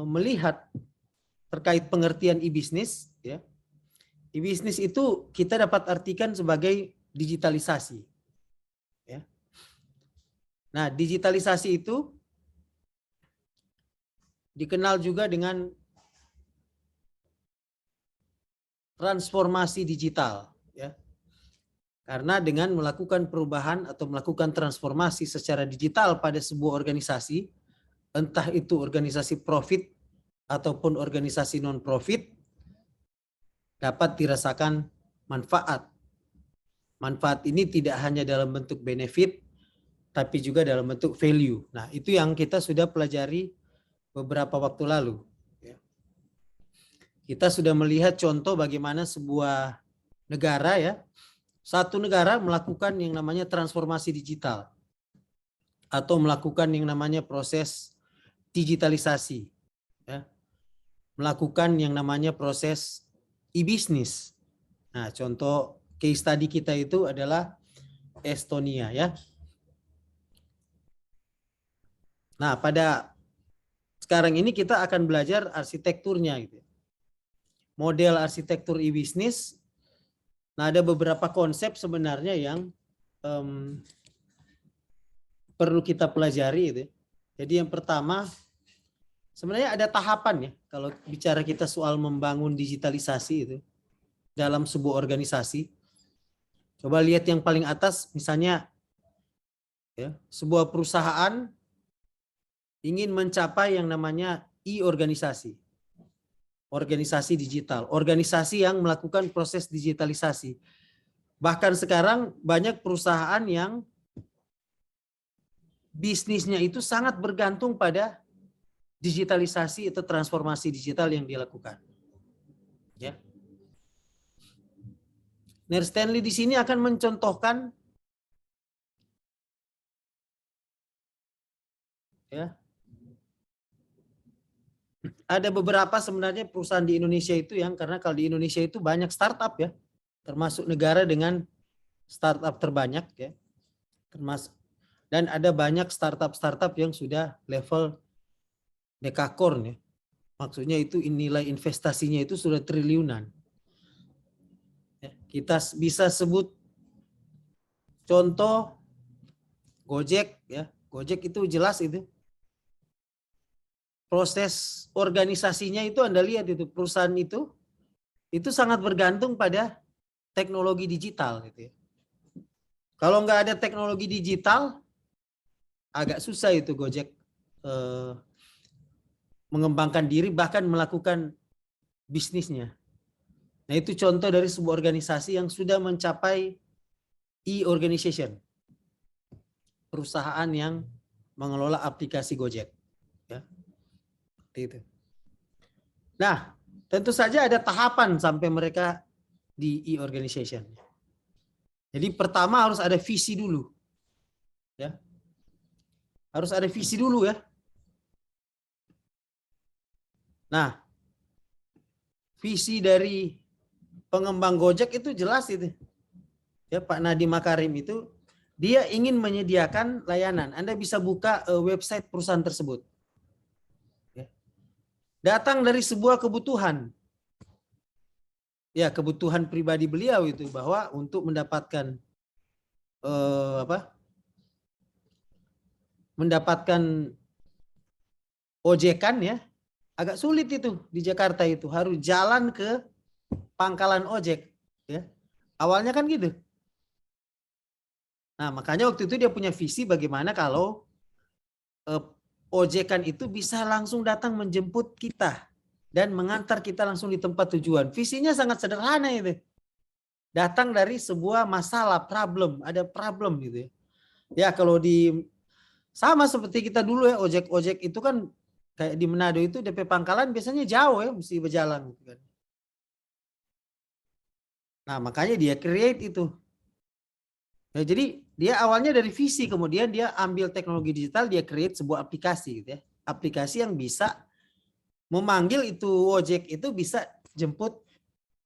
melihat terkait pengertian e-bisnis, ya. E-bisnis itu kita dapat artikan sebagai digitalisasi. Ya. Nah, digitalisasi itu dikenal juga dengan transformasi digital. Ya. Karena dengan melakukan perubahan atau melakukan transformasi secara digital pada sebuah organisasi, entah itu organisasi profit ataupun organisasi non-profit, dapat dirasakan manfaat. Manfaat ini tidak hanya dalam bentuk benefit, tapi juga dalam bentuk value. Nah, itu yang kita sudah pelajari beberapa waktu lalu. Kita sudah melihat contoh bagaimana sebuah negara, ya, satu negara melakukan yang namanya transformasi digital atau melakukan yang namanya proses digitalisasi, ya, melakukan yang namanya proses e-bisnis. Nah, contoh case study kita itu adalah Estonia, ya. Nah, pada sekarang ini kita akan belajar arsitekturnya, gitu. Model arsitektur e-bisnis. Nah, ada beberapa konsep sebenarnya yang perlu kita pelajari, gitu. Jadi yang pertama, sebenarnya ada tahapan, ya, kalau bicara kita soal membangun digitalisasi itu dalam sebuah organisasi. Coba lihat yang paling atas, misalnya, ya, sebuah perusahaan ingin mencapai yang namanya e-organisasi. Organisasi digital, organisasi yang melakukan proses digitalisasi. Bahkan sekarang banyak perusahaan yang bisnisnya itu sangat bergantung pada digitalisasi atau transformasi digital yang dilakukan. Ya. Nair Stanley di sini akan mencontohkan, ya, ada beberapa sebenarnya perusahaan di Indonesia itu yang, karena kalau di Indonesia itu banyak startup, ya, termasuk negara dengan startup terbanyak, ya, termasuk, dan ada banyak startup yang sudah level dekakorn, ya. Maksudnya itu nilai investasinya itu sudah triliunan. Ya, kita bisa sebut contoh Gojek, ya. Gojek itu jelas itu. Proses organisasinya itu Anda lihat itu, perusahaan itu sangat bergantung pada teknologi digital, gitu, ya. Kalau nggak ada teknologi digital, agak susah itu Gojek mengembangkan diri, bahkan melakukan bisnisnya. Nah, itu contoh dari sebuah organisasi yang sudah mencapai e-organization, perusahaan yang mengelola aplikasi Gojek, ya. Seperti itu. Nah, tentu saja ada tahapan sampai mereka di e-organization. Jadi pertama harus ada visi dulu, ya. Harus ada visi dulu, ya. Nah, visi dari pengembang Gojek itu jelas itu, ya, Pak Nadiem Makarim itu dia ingin menyediakan layanan. Anda bisa buka website perusahaan tersebut, ya. Datang dari sebuah kebutuhan, ya, kebutuhan pribadi beliau itu, bahwa untuk mendapatkan mendapatkan ojekan, ya, agak sulit itu di Jakarta, itu harus jalan ke pangkalan ojek, ya. Awalnya kan gitu. Nah, makanya waktu itu dia punya visi bagaimana kalau ojekan itu bisa langsung datang menjemput kita dan mengantar kita langsung di tempat tujuan. Visinya sangat sederhana itu. Datang dari sebuah masalah, problem, ada problem gitu, ya. Ya, kalau di sama seperti kita dulu, ya, ojek-ojek itu kan kayak di Manado itu DP Pangkalan biasanya jauh, ya, mesti berjalan, gitu kan. Nah, makanya dia create itu. Ya, jadi dia awalnya dari visi, kemudian dia ambil teknologi digital, dia create sebuah aplikasi, gitu, ya. Aplikasi yang bisa memanggil itu ojek itu bisa jemput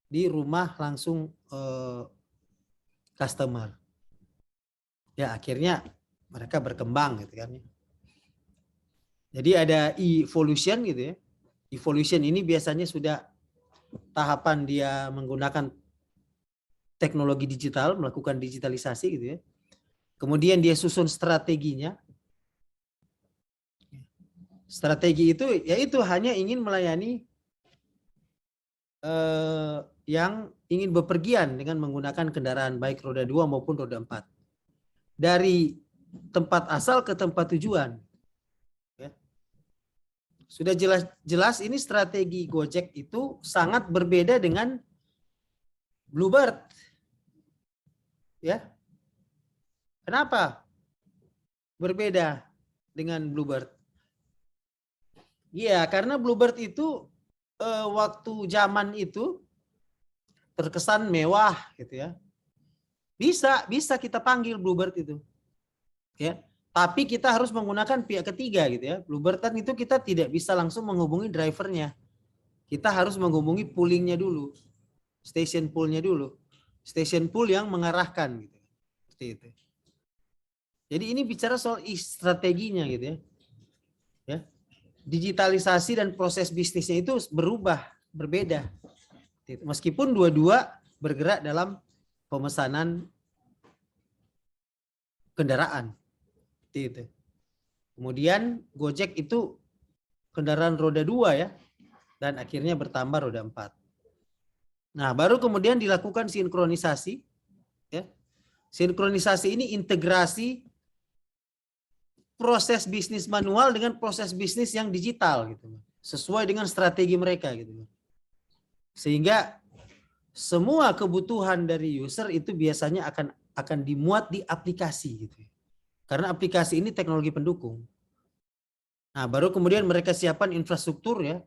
di rumah langsung customer. Ya, akhirnya mereka berkembang, gitu kan. Jadi ada evolution gitu ya. Evolution ini biasanya sudah tahapan dia menggunakan teknologi digital, melakukan digitalisasi gitu ya. Kemudian dia susun strateginya. Strategi itu yaitu hanya ingin melayani yang ingin bepergian dengan menggunakan kendaraan baik roda 2 maupun roda 4. Dari tempat asal ke tempat tujuan. Ya. Sudah jelas ini strategi Gojek itu sangat berbeda dengan Bluebird. Ya. Kenapa berbeda dengan Bluebird? Iya, karena Bluebird itu waktu zaman itu terkesan mewah gitu ya. Bisa kita panggil Bluebird itu. Ya. Tapi kita harus menggunakan pihak ketiga gitu ya. Bluebird kan itu kita tidak bisa langsung menghubungi drivernya. Kita harus menghubungi poolingnya dulu. Station poolnya dulu. Station pool yang mengarahkan gitu. Seperti itu. Jadi ini bicara soal strateginya gitu ya. Ya. Digitalisasi dan proses bisnisnya itu berubah, berbeda. Meskipun dua-dua bergerak dalam pemesanan kendaraan. Itu. Kemudian Gojek itu kendaraan roda 2 ya. Dan akhirnya bertambah roda 4. Nah, baru kemudian dilakukan sinkronisasi. Ya. Sinkronisasi ini integrasi proses bisnis manual dengan proses bisnis yang digital gitu. Sesuai dengan strategi mereka gitu. Sehingga semua kebutuhan dari user itu biasanya akan dimuat di aplikasi gitu. Karena aplikasi ini teknologi pendukung. Nah, baru kemudian mereka siapkan infrastruktur ya.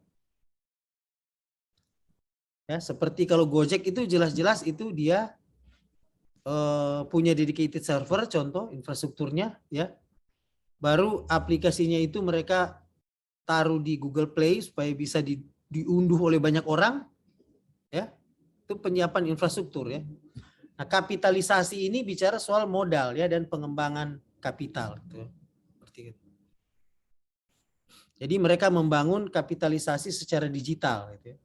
Ya, seperti kalau Gojek itu jelas-jelas itu dia punya dedicated server, contoh infrastrukturnya ya. Baru aplikasinya itu mereka taruh di Google Play supaya bisa diunduh oleh banyak orang ya. Itu penyiapan infrastruktur ya. Nah, kapitalisasi ini bicara soal modal ya dan pengembangan kapital gitu. Seperti itu. Jadi mereka membangun kapitalisasi secara digital gitu ya.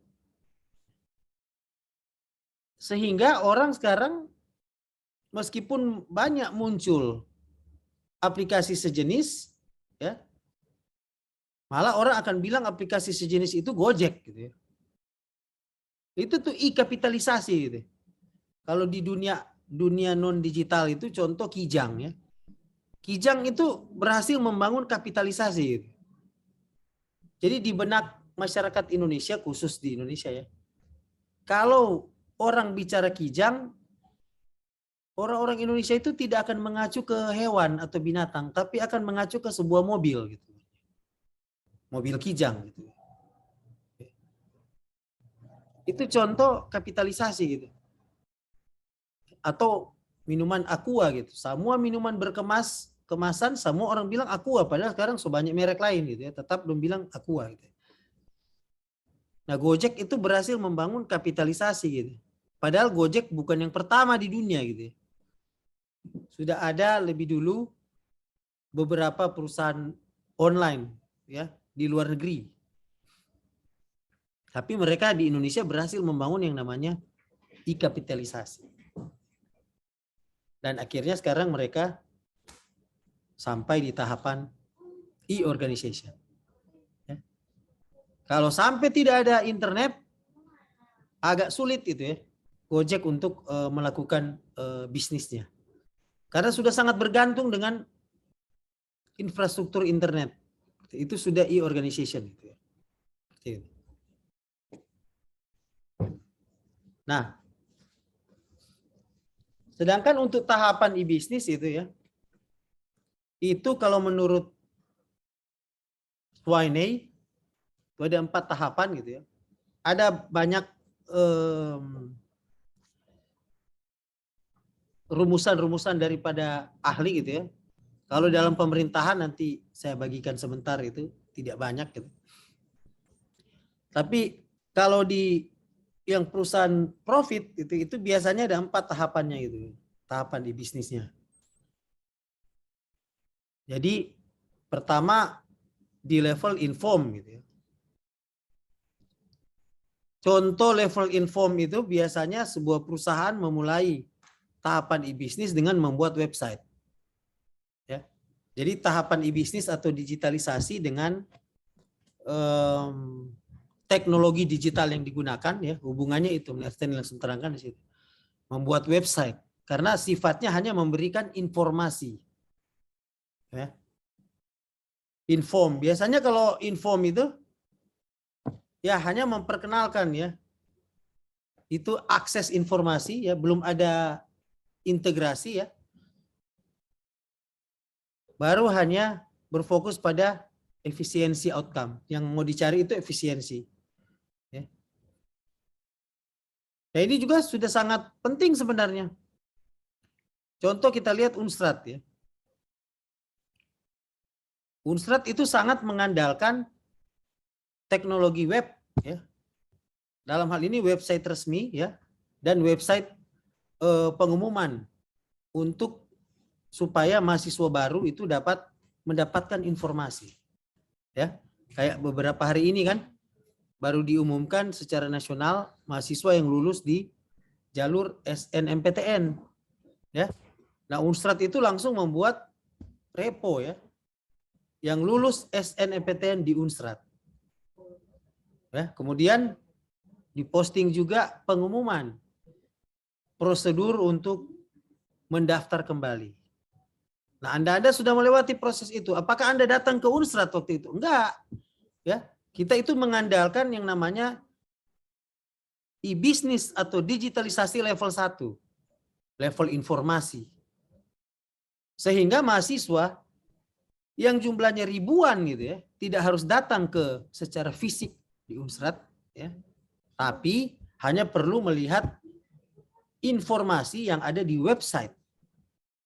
Sehingga orang sekarang meskipun banyak muncul aplikasi sejenis ya, malah orang akan bilang aplikasi sejenis itu Gojek gitu ya. Itu tuh kapitalisasi gitu. Kalau di dunia non digital itu contoh Kijang ya. Kijang itu berhasil membangun kapitalisasi gitu. Jadi di benak masyarakat Indonesia, khusus di Indonesia ya. Kalau orang bicara Kijang, orang-orang Indonesia itu tidak akan mengacu ke hewan atau binatang, tapi akan mengacu ke sebuah mobil gitu. Mobil Kijang gitu. Itu contoh kapitalisasi gitu. Atau minuman Aqua gitu. Semua minuman kemasan semua orang bilang Aqua, padahal sekarang sebanyak merek lain gitu ya, tetap belum bilang Aqua gitu. Nah, Gojek itu berhasil membangun kapitalisasi gitu. Padahal Gojek bukan yang pertama di dunia gitu ya. Sudah ada lebih dulu beberapa perusahaan online ya di luar negeri. Tapi mereka di Indonesia berhasil membangun yang namanya kapitalisasi. Dan akhirnya sekarang mereka sampai di tahapan organization. Ya. Kalau sampai tidak ada internet, agak sulit itu ya Gojek untuk melakukan bisnisnya. Karena sudah sangat bergantung dengan infrastruktur internet. Itu sudah organization. Nah, sedangkan untuk tahapan bisnis itu ya, itu kalau menurut Swainey itu ada 4 tahapan gitu ya. Ada banyak rumusan-rumusan daripada ahli gitu ya. Kalau dalam pemerintahan nanti saya bagikan sebentar, itu tidak banyak gitu. Tapi kalau di yang perusahaan profit itu biasanya ada 4 tahapannya gitu. Tahapan di bisnisnya. Jadi pertama di level inform gitu ya. Contoh level inform itu biasanya sebuah perusahaan memulai tahapan e-bisnis dengan membuat website. Ya. Jadi tahapan e-bisnis atau digitalisasi dengan teknologi digital yang digunakan ya, hubungannya itu Ernst & langsung terangkan di situ. Membuat website karena sifatnya hanya memberikan informasi. Ya. Inform. Biasanya kalau inform itu ya hanya memperkenalkan ya. Itu akses informasi ya, belum ada integrasi ya. Baru hanya berfokus pada efisiensi outcome. Yang mau dicari itu efisiensi. Ya. Nah, ini juga sudah sangat penting sebenarnya. Contoh kita lihat Unstrat ya. Unstrat itu sangat mengandalkan teknologi web ya. Dalam hal ini website resmi ya dan website pengumuman untuk supaya mahasiswa baru itu dapat mendapatkan informasi. Ya. Kayak beberapa hari ini kan baru diumumkan secara nasional mahasiswa yang lulus di jalur SNMPTN ya. Nah, Unstrat itu langsung membuat repo ya. Yang lulus SNMPTN di Unstrat. Ya, kemudian diposting juga pengumuman prosedur untuk mendaftar kembali. Nah, Anda sudah melewati proses itu. Apakah Anda datang ke Unstrat waktu itu? Enggak. Ya, kita itu mengandalkan yang namanya e-bisnis atau digitalisasi level 1. Level informasi. Sehingga mahasiswa yang jumlahnya ribuan gitu ya, tidak harus datang ke secara fisik di Unstrat ya. Tapi hanya perlu melihat informasi yang ada di website.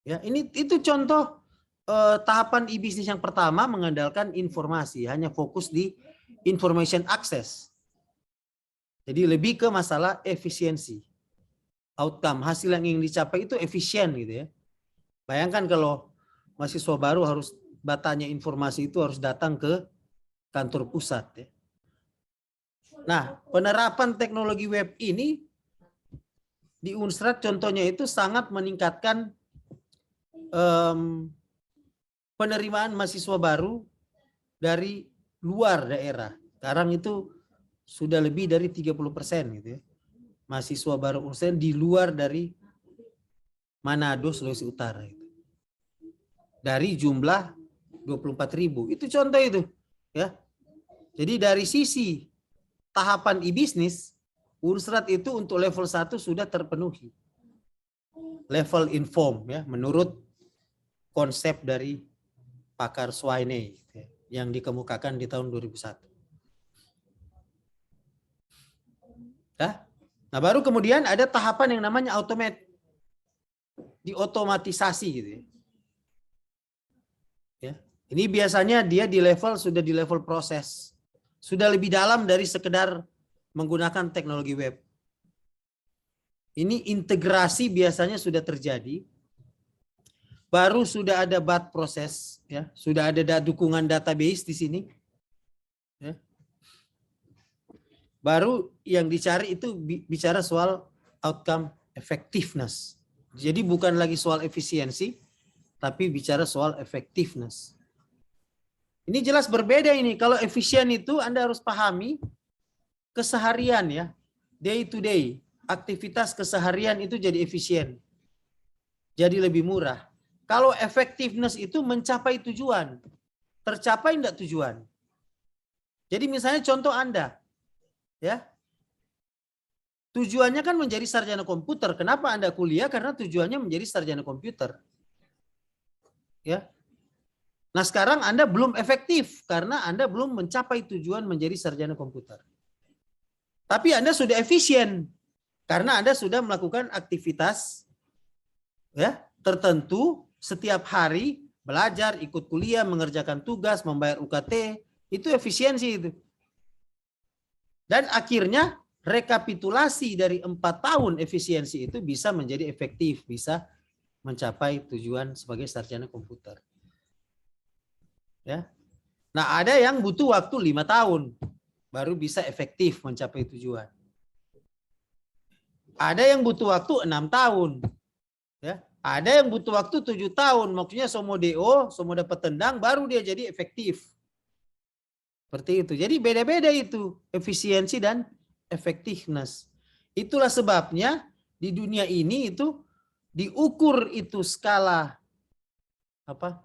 Ya, itu contoh tahapan e-bisnis yang pertama mengandalkan informasi, hanya fokus di information access. Jadi lebih ke masalah efisiensi. Outcome, hasil yang ingin dicapai itu efisien gitu ya. Bayangkan kalau mahasiswa baru harus bertanya informasi itu harus datang ke kantor pusat ya. Nah, penerapan teknologi web ini di Unstrat contohnya itu sangat meningkatkan penerimaan mahasiswa baru dari luar daerah. Sekarang itu sudah lebih dari 30% gitu ya. Mahasiswa baru Unstrat di luar dari Manado, Sulawesi Utara itu. Dari jumlah 24.000. Itu contoh itu ya. Jadi dari sisi tahapan e-bisnis, Unstrat itu untuk level 1 sudah terpenuhi. Level inform ya, menurut konsep dari pakar Swaine ya, yang dikemukakan di tahun 2001. Ya. Nah, baru kemudian ada tahapan yang namanya diotomatisasi gitu ya. Ya. Ini biasanya dia sudah di level proses. Sudah lebih dalam dari sekedar menggunakan teknologi web. Ini integrasi biasanya sudah terjadi. Baru sudah ada batch proses, ya, sudah ada dukungan database di sini. Ya. Baru yang dicari itu bicara soal outcome effectiveness. Jadi bukan lagi soal efisiensi, tapi bicara soal effectiveness. Ini jelas berbeda ini. Kalau efisien itu Anda harus pahami keseharian ya, day to day, aktivitas keseharian itu jadi efisien, jadi lebih murah. Kalau effectiveness itu mencapai tujuan, tercapai enggak tujuan? Jadi misalnya contoh Anda, ya, tujuannya kan menjadi sarjana komputer. Kenapa Anda kuliah? Karena tujuannya menjadi sarjana komputer, ya. Nah sekarang Anda belum efektif karena Anda belum mencapai tujuan menjadi sarjana komputer. Tapi Anda sudah efisien karena Anda sudah melakukan aktivitas ya tertentu setiap hari, belajar, ikut kuliah, mengerjakan tugas, membayar UKT, itu efisiensi itu. Dan akhirnya rekapitulasi dari 4 tahun efisiensi itu bisa menjadi efektif, bisa mencapai tujuan sebagai sarjana komputer. Ya. Nah, ada yang butuh waktu 5 tahun baru bisa efektif mencapai tujuan. Ada yang butuh waktu 6 tahun. Ya. Ada yang butuh waktu 7 tahun. Maksudnya semua DO, semua dapat tendang, baru dia jadi efektif. Seperti itu. Jadi beda-beda itu efisiensi dan effectiveness. Itulah sebabnya di dunia ini itu diukur itu skala apa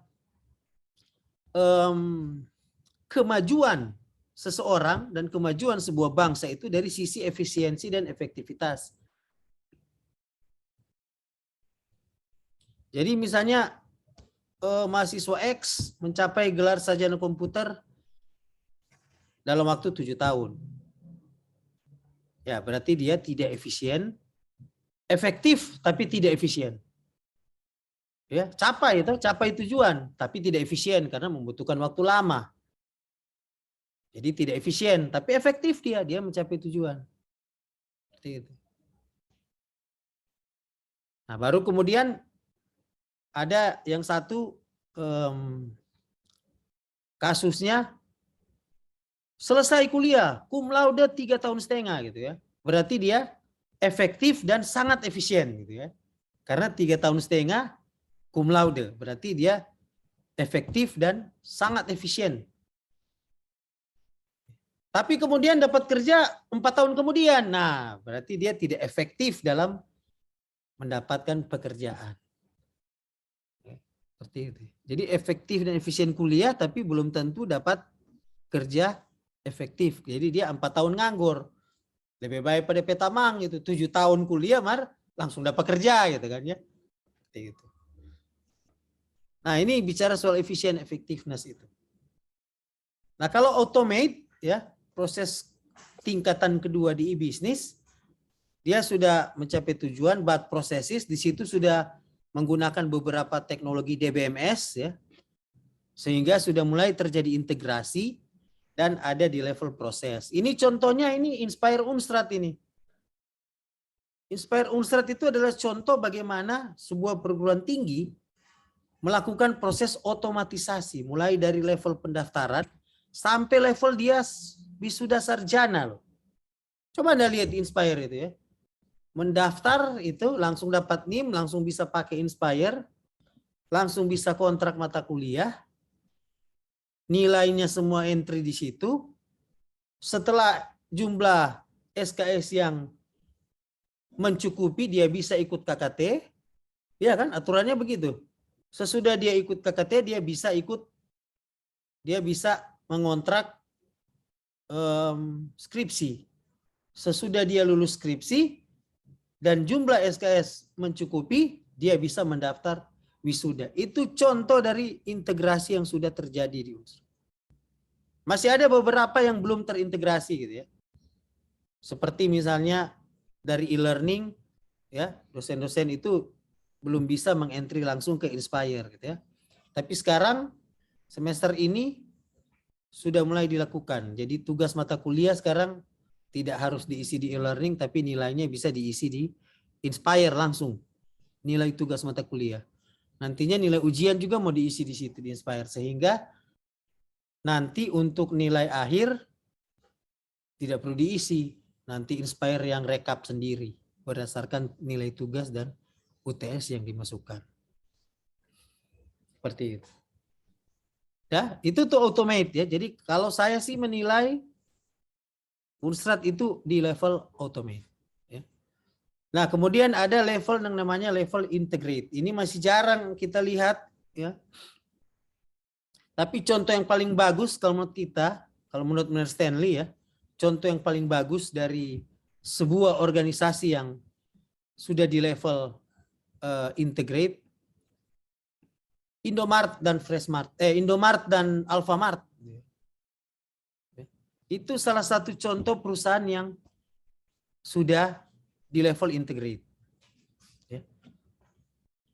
kemajuan seseorang dan kemajuan sebuah bangsa itu dari sisi efisiensi dan efektivitas. Jadi misalnya mahasiswa X mencapai gelar sarjana komputer dalam waktu 7 tahun. Ya, berarti dia tidak efisien, efektif tapi tidak efisien. Ya, capai tujuan tapi tidak efisien karena membutuhkan waktu lama. Jadi tidak efisien tapi efektif dia mencapai tujuan. Seperti itu. Nah, baru kemudian ada yang satu kasusnya selesai kuliah, cum laude 3,5 tahun gitu ya. Berarti dia efektif dan sangat efisien gitu ya. Karena 3,5 tahun cum laude, berarti dia efektif dan sangat efisien. Tapi kemudian dapat kerja 4 tahun kemudian. Nah, berarti dia tidak efektif dalam mendapatkan pekerjaan. Seperti itu. Jadi efektif dan efisien kuliah tapi belum tentu dapat kerja efektif. Jadi dia 4 tahun nganggur. Lebih baik pada petamang itu 7 tahun kuliah langsung dapat kerja gitu kan ya. Seperti itu. Nah, ini bicara soal efisien effectiveness itu. Nah, kalau automate ya, proses tingkatan kedua di e-business, dia sudah mencapai tujuan, but processes di situ sudah menggunakan beberapa teknologi DBMS ya. Sehingga sudah mulai terjadi integrasi dan ada di level proses. Ini contohnya ini Inspire Unstrat ini. Inspire Unstrat itu adalah contoh bagaimana sebuah perguruan tinggi melakukan proses otomatisasi mulai dari level pendaftaran sampai level dia wisuda sarjana loh. Coba Anda lihat Inspire itu ya. Mendaftar itu langsung dapat NIM, langsung bisa pakai Inspire, langsung bisa kontrak mata kuliah, nilainya semua entry di situ. Setelah jumlah SKS yang mencukupi, dia bisa ikut KKT, ya kan? Aturannya begitu. Sesudah dia ikut KKT, dia bisa mengontrak skripsi. Sesudah dia lulus skripsi dan jumlah SKS mencukupi, dia bisa mendaftar wisuda. Itu contoh dari integrasi yang sudah terjadi di Unstrat. Masih ada beberapa yang belum terintegrasi gitu ya. Seperti misalnya dari e-learning ya, dosen-dosen itu belum bisa mengentry langsung ke Inspire gitu ya. Tapi sekarang semester ini sudah mulai dilakukan. Jadi tugas mata kuliah sekarang tidak harus diisi di e-learning tapi nilainya bisa diisi di Inspire langsung. Nilai tugas mata kuliah. Nantinya nilai ujian juga mau diisi di situ di Inspire sehingga nanti untuk nilai akhir tidak perlu diisi. Nanti Inspire yang rekap sendiri berdasarkan nilai tugas dan UTS yang dimasukkan. Seperti itu. Ya, itu tuh automate ya. Jadi kalau saya sih menilai Unstrat itu di level automate. Ya. Nah, kemudian ada level yang namanya level integrate. Ini masih jarang kita lihat ya. Tapi contoh yang paling bagus kalau menurut kita, kalau menurut Stanley ya, contoh yang paling bagus dari sebuah organisasi yang sudah di level integrate, Indomart dan Freshmart, Indomart dan Alfamart. Itu salah satu contoh perusahaan yang sudah di level integrate. Ya.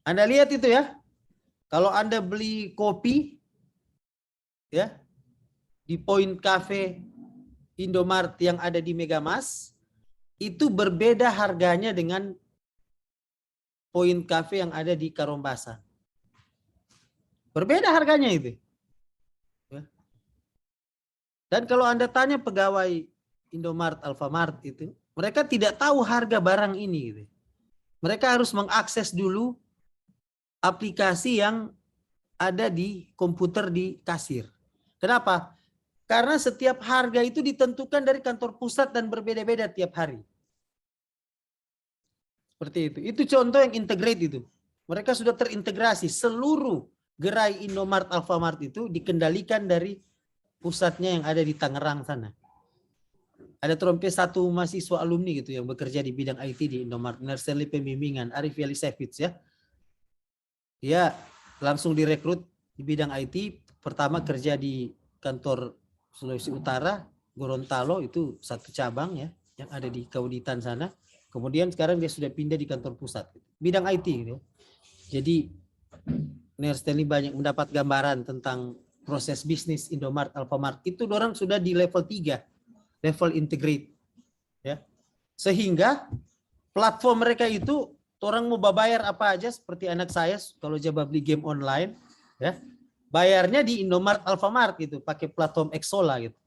Anda lihat itu ya, kalau Anda beli kopi, ya di Point Cafe Indomart yang ada di Megamas, itu berbeda harganya dengan Point Cafe yang ada di Karombasa. Berbeda harganya itu. Ya. Dan kalau Anda tanya pegawai Indomart, Alfamart itu, mereka tidak tahu harga barang ini gitu. Mereka harus mengakses dulu aplikasi yang ada di komputer di kasir. Kenapa? Karena setiap harga itu ditentukan dari kantor pusat dan berbeda-beda tiap hari. Seperti itu. Itu contoh yang integrate itu. Mereka sudah terintegrasi. Seluruh gerai Indomart, Alfamart itu dikendalikan dari pusatnya yang ada di Tangerang sana. Ada trompet satu mahasiswa alumni gitu yang bekerja di bidang IT di Indomart, Stanley Pembimbingan, Arif Yalisevich ya. Dia langsung direkrut di bidang IT, pertama kerja di kantor Sulawesi Utara, Gorontalo itu satu cabang ya yang ada di Kauditan sana. Kemudian sekarang dia sudah pindah di kantor pusat bidang IT gitu. Jadi Stanley banyak mendapat gambaran tentang proses bisnis Indomart, Alfamart. Itu orang sudah di level 3. Level integrate ya, sehingga platform mereka itu orang mau bayar apa aja, seperti anak saya kalau coba beli game online ya, bayarnya di Indomart, Alfamart gitu, pakai platform Exola gitu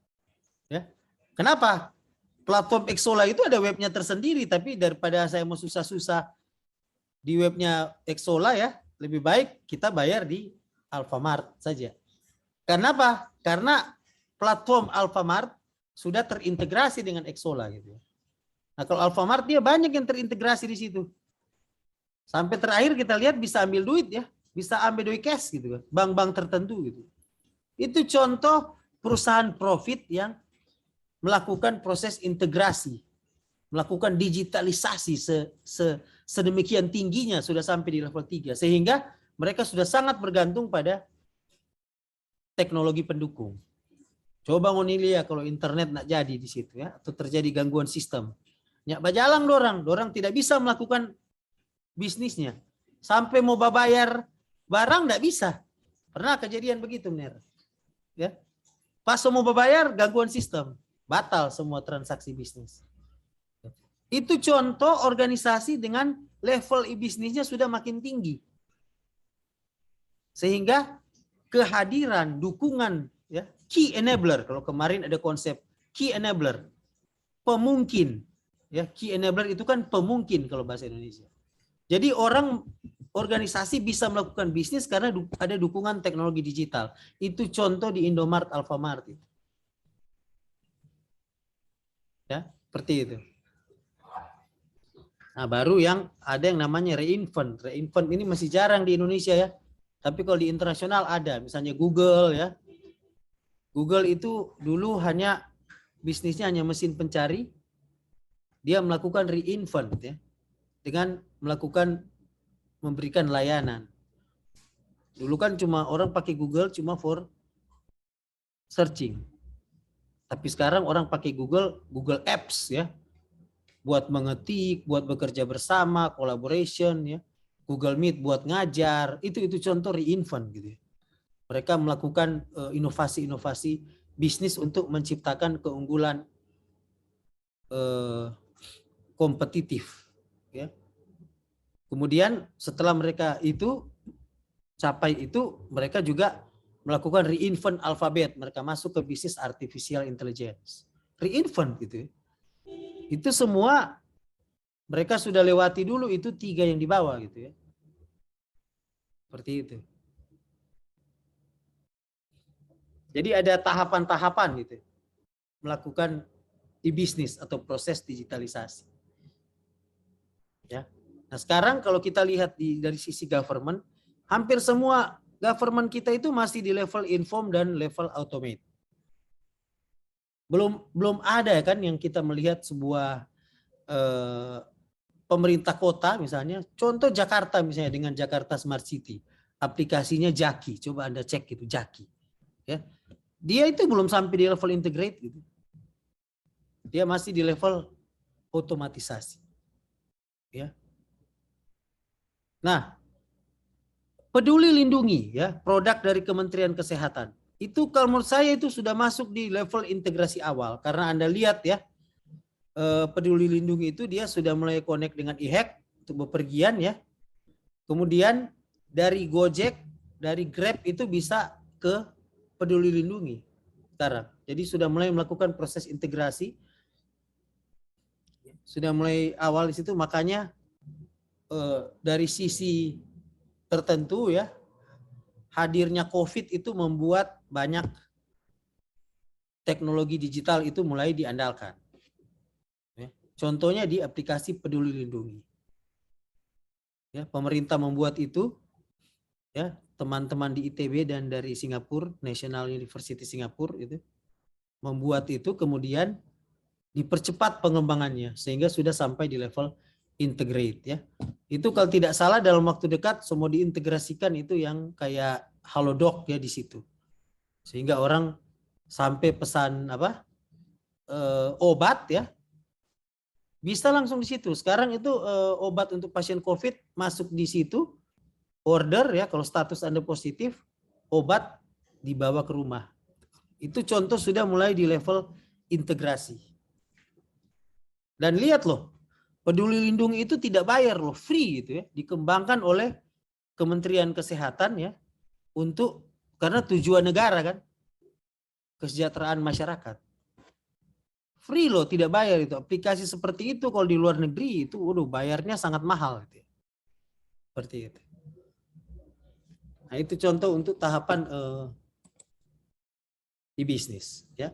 ya. Kenapa? Platform Exola itu ada webnya tersendiri, tapi daripada saya mau susah-susah di webnya Exola ya, lebih baik kita bayar di Alfamart saja. Kenapa? Karena platform Alfamart sudah terintegrasi dengan Exola gitu. Nah, kalau Alfamart dia banyak yang terintegrasi di situ. Sampai terakhir kita lihat bisa ambil duit ya, bisa ambil duit cash gitu kan, bank-bank tertentu gitu. Itu contoh perusahaan profit yang melakukan proses integrasi, melakukan digitalisasi sedemikian tingginya sudah sampai di level 3 sehingga mereka sudah sangat bergantung pada teknologi pendukung. Coba ngonilia kalau internet nak jadi di situ ya, atau terjadi gangguan sistem. Nyak bajalang dorang tidak bisa melakukan bisnisnya. Sampai mau bayar barang tidak bisa. Pernah kejadian begitu, Ner. Ya. Pas mau bayar gangguan sistem, batal semua transaksi bisnis. Itu contoh organisasi dengan level bisnisnya sudah makin tinggi. Sehingga kehadiran, dukungan ya, key enabler, kalau kemarin ada konsep key enabler, pemungkin ya, key enabler itu kan pemungkin kalau bahasa Indonesia. Jadi organisasi bisa melakukan bisnis karena ada dukungan teknologi digital. Itu contoh di Indomart, Alfamart itu. Ya, seperti itu. Nah, baru yang ada yang namanya reinvent. Reinvent ini masih jarang di Indonesia ya. Tapi kalau di internasional ada, misalnya Google ya. Google itu dulu hanya bisnisnya hanya mesin pencari, dia melakukan reinvent ya, dengan memberikan layanan. Dulu kan cuma orang pakai Google cuma for searching, tapi sekarang orang pakai Google Apps ya, buat mengetik, buat bekerja bersama, collaboration ya, Google Meet buat ngajar, itu contoh reinvent gitu ya. Mereka melakukan inovasi-inovasi bisnis untuk menciptakan keunggulan kompetitif. Ya. Kemudian setelah mereka itu capai itu, mereka juga melakukan reinvent alfabet. Mereka masuk ke bisnis artificial intelligence. Reinvent gitu. Itu semua mereka sudah lewati dulu, itu 3 yang di bawah gitu ya. Seperti itu. Jadi ada tahapan-tahapan gitu, melakukan bisnis atau proses digitalisasi. Ya. Nah sekarang kalau kita lihat dari sisi government, hampir semua government kita itu masih di level inform dan level automate. Belum ada kan yang kita melihat sebuah pemerintah kota misalnya, contoh Jakarta misalnya dengan Jakarta Smart City, aplikasinya Jaki, coba Anda cek gitu Jaki. Ya. Dia itu belum sampai di level integrate gitu. Dia masih di level otomatisasi. Ya. Nah, Peduli Lindungi ya, produk dari Kementerian Kesehatan. Itu kalau menurut saya itu sudah masuk di level integrasi awal karena Anda lihat ya, Peduli Lindungi itu dia sudah mulai connect dengan e-hack untuk bepergian ya. Kemudian dari Gojek, dari Grab itu bisa ke Peduli Lindungi sekarang. Jadi sudah mulai melakukan proses integrasi, sudah mulai awal di situ. Makanya dari sisi tertentu ya, hadirnya COVID itu membuat banyak teknologi digital itu mulai diandalkan. Ya. Contohnya di aplikasi Peduli Lindungi. Ya, pemerintah membuat itu, ya, teman-teman di ITB dan dari Singapura, National University Singapura itu membuat itu, kemudian dipercepat pengembangannya sehingga sudah sampai di level integrate ya. Itu kalau tidak salah dalam waktu dekat semua diintegrasikan itu yang kayak Halodoc ya di situ. Sehingga orang sampai pesan obat ya bisa langsung di situ. Sekarang itu obat untuk pasien COVID masuk di situ, order ya, kalau status Anda positif, obat dibawa ke rumah. Itu contoh sudah mulai di level integrasi. Dan lihat loh, Peduli Lindungi itu tidak bayar loh, free gitu ya, dikembangkan oleh Kementerian Kesehatan ya, untuk karena tujuan negara kan, kesejahteraan masyarakat. Free loh, tidak bayar itu. Aplikasi seperti itu kalau di luar negeri itu, waduh, bayarnya sangat mahal gitu ya. Seperti itu. Nah, itu contoh untuk tahapan di bisnis ya.